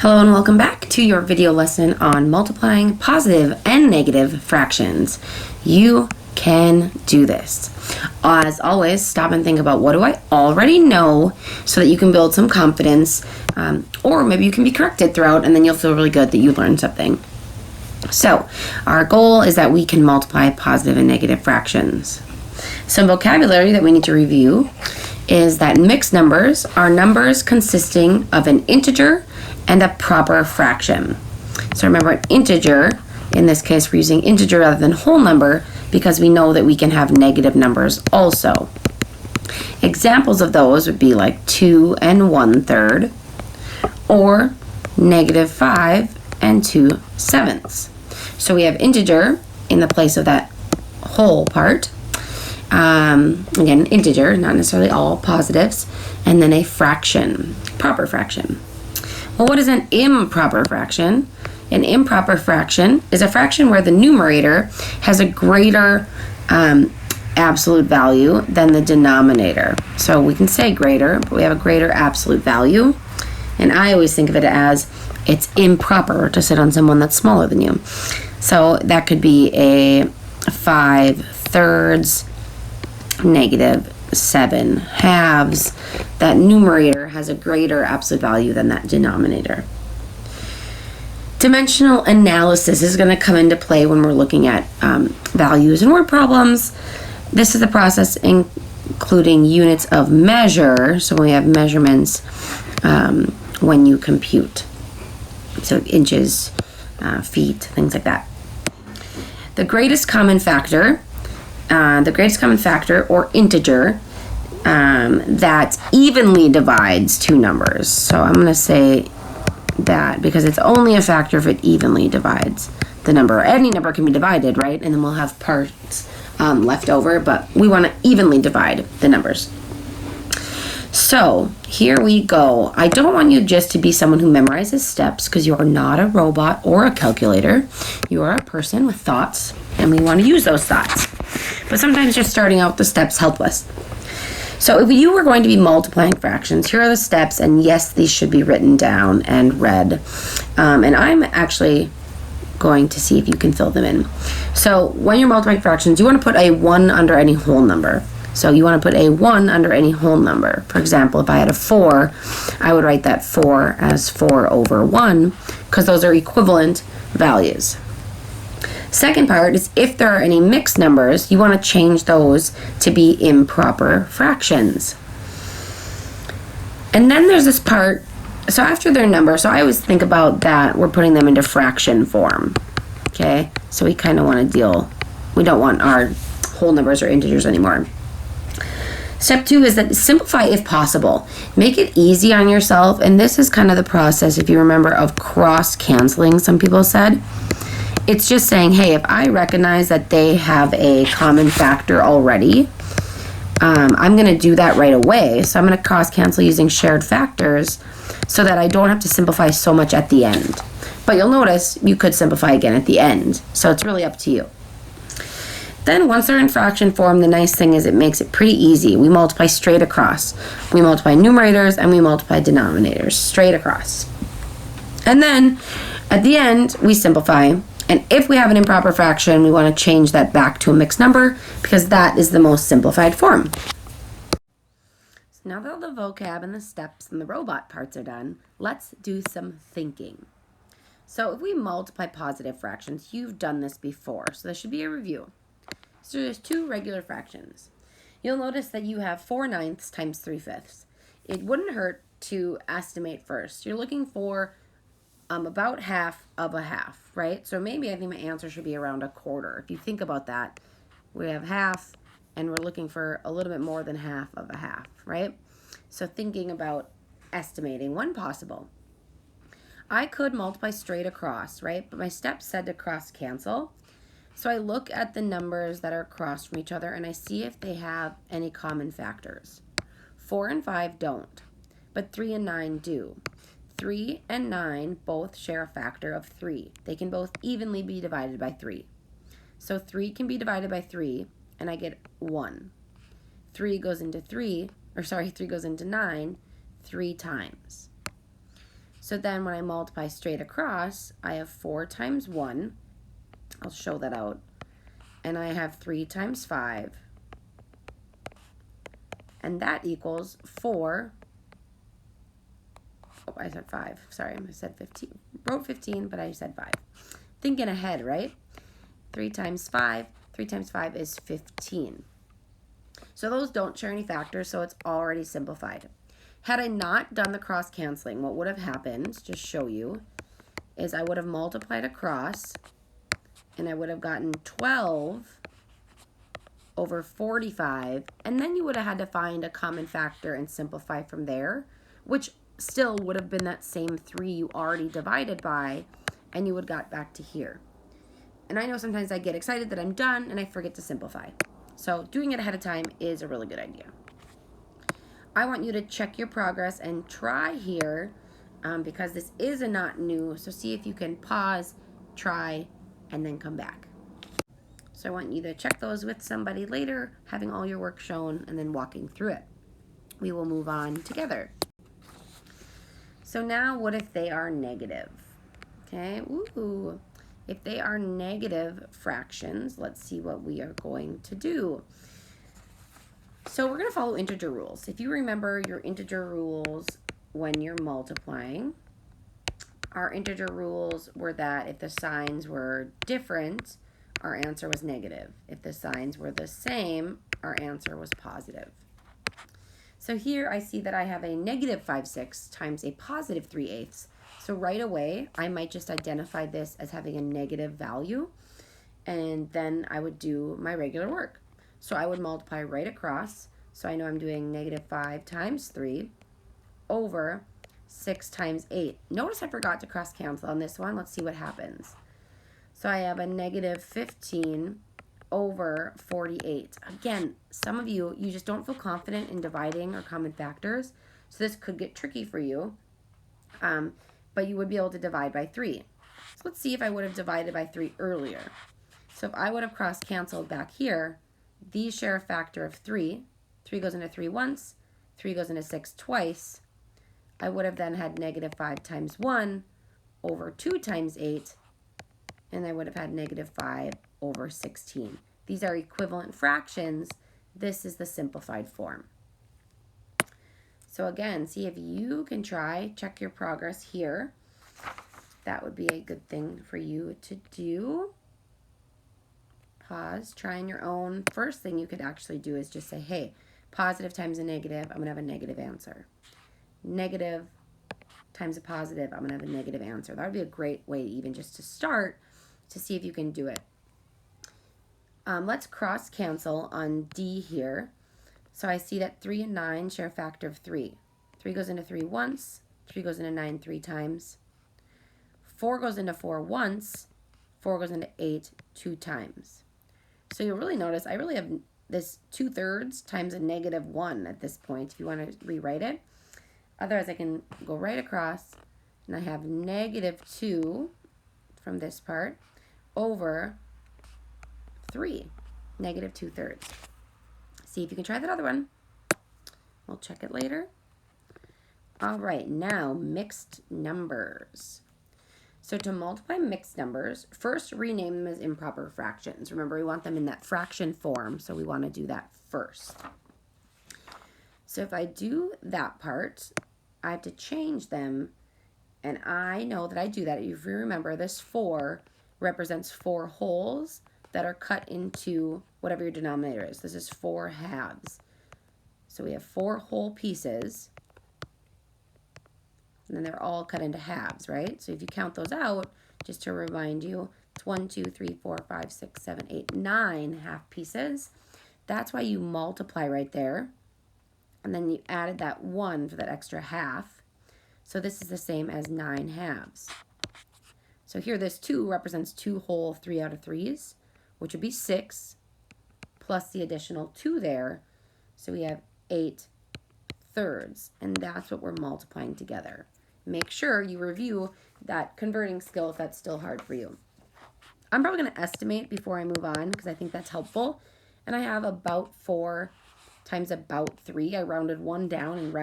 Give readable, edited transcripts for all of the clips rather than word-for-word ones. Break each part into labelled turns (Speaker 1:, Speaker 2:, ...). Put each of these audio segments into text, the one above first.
Speaker 1: Hello and welcome back to your video lesson on multiplying positive and negative fractions. You can do this. As always, stop and think about what do I already know so that you can build some confidence, or maybe you can be corrected throughout and then you'll feel really good that you learned something. So our goal is that we can multiply positive and negative fractions. Some vocabulary that we need to review is that mixed numbers are numbers consisting of an integer and a proper fraction. So remember, an integer, in this case we're using integer rather than whole number because we know that we can have negative numbers also. Examples of those would be like 2 1/3 or -5 2/7. So we have integer in the place of that whole part. Again, integer, not necessarily all positives, and then a fraction, proper fraction. Well, what is an improper fraction? An improper fraction is a fraction where the numerator has a greater absolute value than the denominator. So we can say greater, but we have a greater absolute value. And I always think of it as it's improper to sit on someone that's smaller than you. So that could be a 5/3, -7/2. That numerator has a greater absolute value than that denominator. Dimensional analysis is going to come into play when we're looking at values and word problems. This is the process including units of measure. So we have measurements when you compute. So inches, feet, things like that. The greatest common factor or integer that evenly divides two numbers. So I'm going to say that because it's only a factor if it evenly divides the number. Any number can be divided, right? And then we'll have parts left over, but we want to evenly divide the numbers. So here we go. I don't want you just to be someone who memorizes steps because you are not a robot or a calculator. You are a person with thoughts, and we want to use those thoughts. But sometimes just starting out the steps help us. So if you were going to be multiplying fractions, here are the steps, and yes, these should be written down and read. And I'm actually going to see if you can fill them in. So when you're multiplying fractions, you want to put a 1 under any whole number. So you want to put a 1 under any whole number. For example, if I had a 4, I would write that 4 as 4/1 because those are equivalent values. Second part is if there are any mixed numbers, you want to change those to be improper fractions. And then there's this part, so after their number, so I always think about that, we're putting them into fraction form. Okay, so we kind of want to we don't want our whole numbers or integers anymore. Step 2 is that simplify if possible. Make it easy on yourself, and this is kind of the process, if you remember, of cross-canceling, some people said. It's just saying, hey, if I recognize that they have a common factor already, I'm going to do that right away. So I'm going to cross-cancel using shared factors so that I don't have to simplify so much at the end. But you'll notice you could simplify again at the end. So it's really up to you. Then once they're in fraction form, the nice thing is it makes it pretty easy. We multiply straight across. We multiply numerators and we multiply denominators straight across. And then at the end, we simplify. And if we have an improper fraction, we want to change that back to a mixed number because that is the most simplified form. So now that all the vocab and the steps and the robot parts are done, let's do some thinking. So if we multiply positive fractions, you've done this before, so there should be a review. So there's two regular fractions. You'll notice that you have 4/9 times 3/5. It wouldn't hurt to estimate first. You're looking for about half of a half, right? So maybe I think my answer should be around 1/4. If you think about that, we have half and we're looking for a little bit more than half of a half, right? So thinking about estimating, one possible. I could multiply straight across, right? But my steps said to cross cancel. So I look at the numbers that are across from each other and I see if they have any common factors. 4 and 5 don't, but 3 and 9 do. 3 and 9 both share a factor of 3. They can both evenly be divided by 3. So 3 can be divided by 3 and I get 1. 3 goes into 9 3 times. So then when I multiply straight across, I have 4 times 1. I'll show that out. And I have 3 times 5. And that equals 4. Oh, I said 5. Sorry, I said 15. Wrote 15, but I said 5. Thinking ahead, right? 3 times 5. 3 times 5 is 15. So those don't share any factors, so it's already simplified. Had I not done the cross canceling, what would have happened, just show you, is I would have multiplied across, and I would have gotten 12 over 45, and then you would have had to find a common factor and simplify from there, which still would have been that same 3 you already divided by, and you would have got back to here. And I know sometimes I get excited that I'm done and I forget to simplify. So doing it ahead of time is a really good idea. I want you to check your progress and try here because this is a not new. So see if you can pause, try, and then come back. So I want you to check those with somebody later, having all your work shown and then walking through it. We will move on together. So now what if they are negative? Okay, ooh. If they are negative fractions, let's see what we are going to do. So we're going to follow integer rules. If you remember your integer rules when you're multiplying, our integer rules were that if the signs were different, our answer was negative. If the signs were the same, our answer was positive. So here I see that I have a negative 5/6 times a positive 3/8. So right away, I might just identify this as having a negative value, and then I would do my regular work. So I would multiply right across. So I know I'm doing negative 5 times 3 over 6 times 8. Notice I forgot to cross cancel on this one. Let's see what happens. So I have a negative 15 over 48. Again, some of you just don't feel confident in dividing or common factors, so this could get tricky for you, but you would be able to divide by 3. So let's see if I would have divided by 3 earlier. So if I would have cross-canceled back here, these share a factor of 3. 3 goes into 3 once, 3 goes into 6 twice. I would have then had negative 5 times 1 over 2 times 8, and I would have had negative 5 over 16. These are equivalent fractions. This is the simplified form. So again, see if you can check your progress here. That would be a good thing for you to do. Pause, try on your own. First thing you could actually do is just say, hey, positive times a negative, I'm going to have a negative answer. Negative times a positive, I'm going to have a negative answer. That would be a great way even just to start to see if you can do it. Let's cross cancel on D here. So I see that 3 and 9 share a factor of 3. 3 goes into 3 once, 3 goes into 9 3 times. 4 goes into 4 once, 4 goes into 8 2 times. So you'll really notice I really have this 2/3 times a negative 1 at this point if you want to rewrite it. Otherwise I can go right across and I have negative 2 from this part over 3, negative 2/3. See if you can try that other one. We'll check it later. All right, now mixed numbers. So to multiply mixed numbers, first rename them as improper fractions. Remember, we want them in that fraction form, so we want to do that first. So if I do that part, I have to change them, and I know that I do that. If you remember, this 4 represents 4 wholes that are cut into whatever your denominator is. This is 4 halves. So we have 4 whole pieces, and then they're all cut into halves, right? So if you count those out, just to remind you, it's 1, 2, 3, 4, 5, 6, 7, 8, 9 half pieces. That's why you multiply right there. And then you added that 1 for that extra half. So this is the same as 9 halves. So here this 2 represents 2 whole 3 out of 3s, which would be 6, plus the additional 2 there. So we have 8/3, and that's what we're multiplying together. Make sure you review that converting skill if that's still hard for you. I'm probably going to estimate before I move on because I think that's helpful. And I have about 4 times about 3. I rounded 1 down and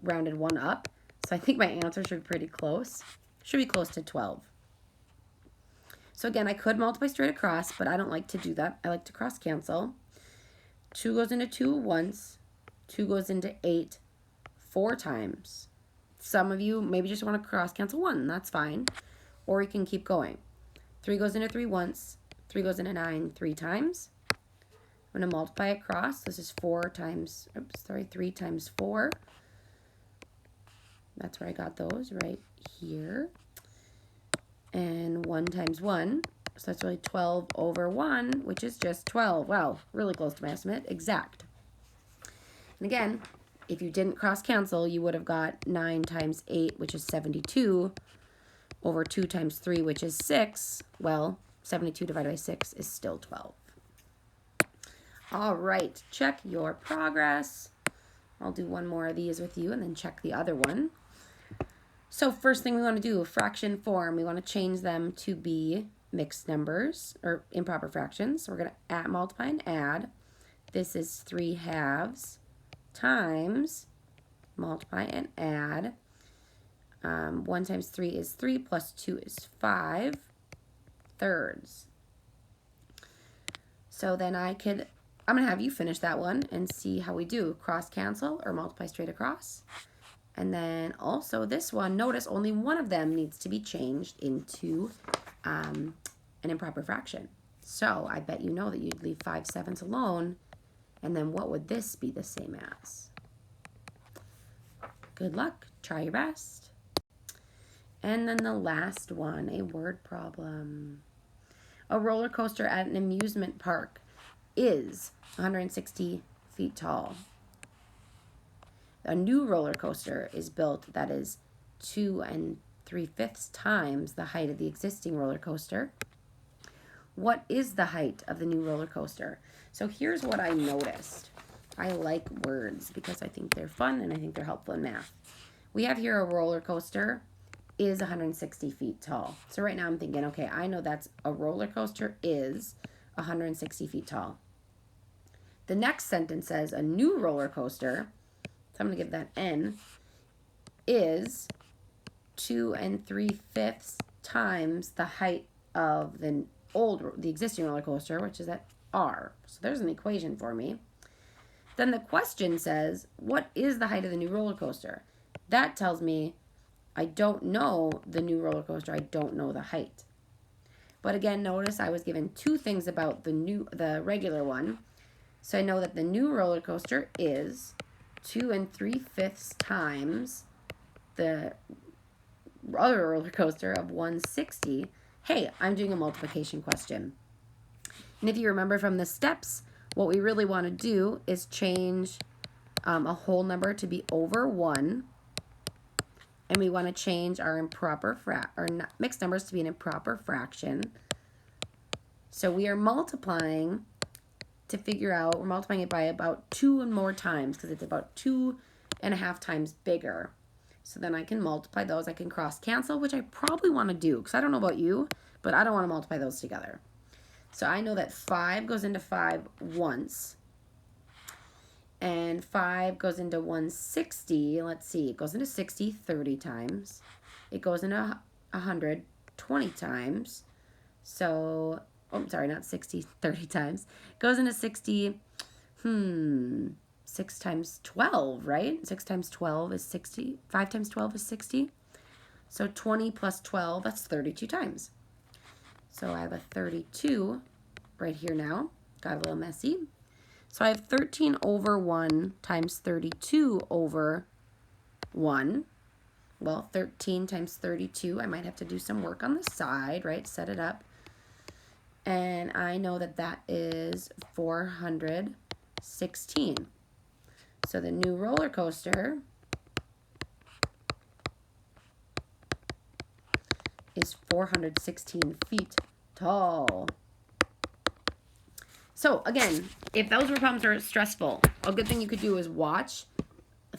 Speaker 1: rounded 1 up. So I think my answer should be pretty close. Should be close to 12. So again, I could multiply straight across, but I don't like to do that. I like to cross cancel. 2 goes into 2 once. 2 goes into 8 4 times. Some of you maybe just want to cross cancel 1. That's fine. Or you can keep going. 3 goes into 3 once. 3 goes into 9 3 times. I'm going to multiply across. This is 3 times 4. That's where I got those, right here. And 1 times 1. So that's really 12 over 1, which is just 12. Wow, really close to my estimate. Exact. And again, if you didn't cross cancel, you would have got 9 times 8, which is 72, over 2 times 3, which is 6. Well, 72 divided by 6 is still 12. All right, check your progress. I'll do one more of these with you and then check the other one. So first thing we want to do, fraction form, we want to change them to be mixed numbers or improper fractions. So we're going to multiply and add. This is 3 halves times, multiply and add. 1 times 3 is 3 plus 2 is 5 thirds. So then I'm going to have you finish that one and see how we do. Cross cancel or multiply straight across. And then also this one, notice only one of them needs to be changed into an improper fraction. So I bet you know that you'd leave 5/7 alone. And then what would this be the same as? Good luck. Try your best. And then the last one, a word problem. A roller coaster at an amusement park is 160 feet tall. A new roller coaster is built that is 2 3/5 times the height of the existing roller coaster. What is the height of the new roller coaster? So here's what I noticed. I like words because I think they're fun and I think they're helpful in math. We have here a roller coaster is 160 feet tall. So right now I'm thinking, okay, I know that's a roller coaster is 160 feet tall. The next sentence says a new roller coaster, so I'm going to give that N, is 2 3/5 times the height of the existing roller coaster, which is at R. So there's an equation for me. Then the question says, what is the height of the new roller coaster? That tells me I don't know the new roller coaster. I don't know the height. But again, notice I was given 2 things about the regular one. So I know that the new roller coaster is 2 3/5 times the other roller coaster of 160. Hey, I'm doing a multiplication question. And if you remember from the steps, what we really want to do is change a whole number to be over 1. And we want to change our mixed numbers to be an improper fraction. So we are multiplying to figure out, we're multiplying it by about 2 and more times because it's about 2.5 times bigger. So then I can multiply those. I can cross cancel, which I probably want to do because I don't know about you, but I don't want to multiply those together. So I know that 5 goes into 5 once. And 5 goes into 160. Let's see. It goes into 60 30 times. It goes into 100 20 times. So, oh, sorry, not 60 30 times. It goes into 60, 6 times 12, right? 6 times 12 is 60. 5 times 12 is 60. So 20 plus 12, that's 32 times. So I have a 32 right here now. Got a little messy. So I have 13 over 1 times 32 over 1. Well, 13 times 32, I might have to do some work on the side, right? Set it up. And I know that that is 416. So the new roller coaster is 416 feet tall. So again, if those word problems are stressful, a good thing you could do is watch,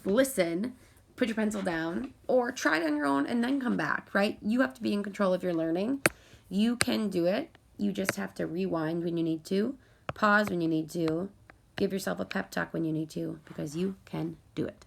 Speaker 1: listen, put your pencil down, or try it on your own and then come back, right? You have to be in control of your learning. You can do it. You just have to rewind when you need to, pause when you need to, give yourself a pep talk when you need to, because you can do it.